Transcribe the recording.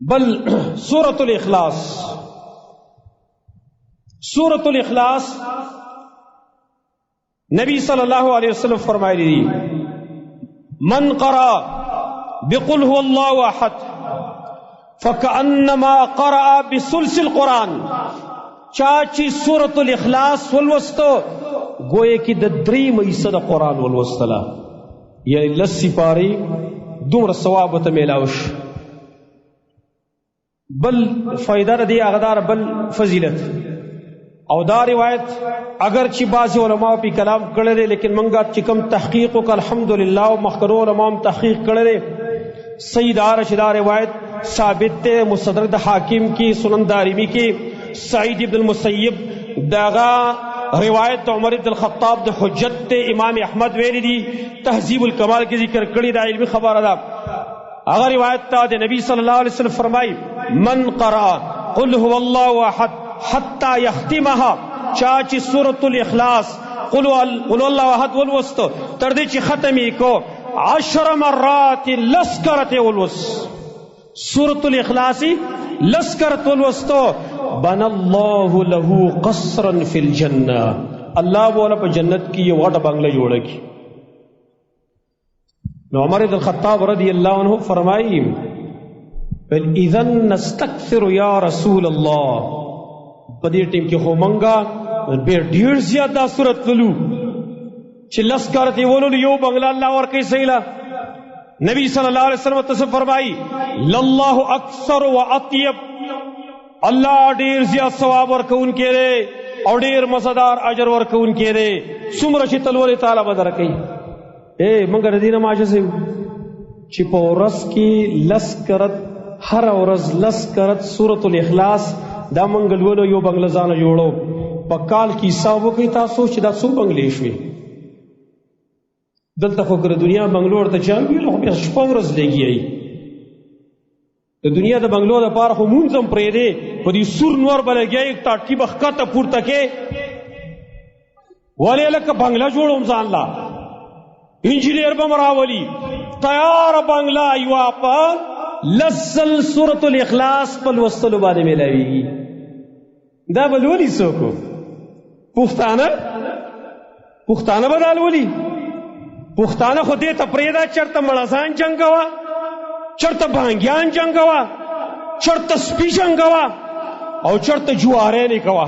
बल सूरतुल इखलास, सूरतुल इखलास नबी सल्लल्लाहु अलैहि वसल्लम फरमाई दी, मन क़रा बिकुल हुवल्लाहु अहद फकअन्नमा क़रा बिसुलसिल कुरान, चाची सूरतुल इखलास वलवस्तो गोये की दद्री मईसद कुरान वलवस्तला, यानी लस्सी पारी दुमर सवाबत मेलाउश। बल फायदा रदी अगदार बल फजीलत और दा रिवायत अगर ची बाज़ी उलमा पे कलाम करे, लेकिन मंगा चिकम तहकीक का अल्हम्दुलिल्लाह मखकरो उलमा तहकीक करे सईदार शिदार रिवायत साबित मुसदरद हाकिम की, सुनन दारिमी की, सईद इब्न मुसय्यब दागा रिवायत उमर इब्न खत्ताब द हुज्जत इमाम अहमद वेरी दी तहजीबुल कमाल की जिक्र कड़ी दा इल्मी खबर अदा। अगर रिवायत ता दे नबी सल्लल्लाहु अलैहि वसल्लम फरमाई, मन क़रा कुल हुवल्लाहु अहद हत्ता यख्तिमहा, चाची सूरतुल इखलास कुल हुवल्लाहु अहद वलवस्त तरदे ची खत्मी को 10 मर्रात लस्करत वलवस, सूरतुल इखलासी लस्करत वलवस्तो बनल्लाहु लहू क़स्रन फिल जन्ना, अल्लाह बोला पर जन्नत की ये वाट बंगला जोड़ेगी। उमर इब्न खत्ताब रज़ियल्लाहु अन्हु फरमाई, इज़न नस्तक्सिरु या रसूल अल्लाह, बदी टीम की होमंगा बे ढेर ज्यादा सूरत वलू चिल्लस करते वोलू यो बंगला अल्लाह और कैसे ला। नबी सल्लल्लाहु अलैहि वसल्लम तसे फरमाई, लल्लाहु अक्सर व अत्यब, अल्लाह ढेर ज्यादा सवाब और कौन के रे और ढेर मज़ेदार अजर और कौन के रे सुमरशी तलवरे ताला बदर कई ए मंगर दीना माशे से चिपोरस की लस्करत हर औरज लस्करत सूरतुल इखलास दा मंगलवलो यो बंगलजान जोड़ो पकाल की साबो की तासो चिदा सु बंगलेश में दल तक होकर दुनिया बंगलोर त चाल भी लोग शपौरस लेगी आई तो दुनिया द बंगलोर द पार हमून जम प्रेरे पदी सुर नवर बले गया एक टाटी बखका तपुर तके वाले लक बंगला जोड़ो जानला इंजीनियर बमरावली तैयार बंगला युवा पर लसल सूरतुल इखलास पल वस्तल बाने में लाएगी दा बलवली सोको पुख्ताना बदाल वली पुख्ताना खुदे तपरेदा चरता मड़ासान जंगवा चरता भांग्यान जंगवा चरता स्पी जंगवा और चरता जुआरे ने कवा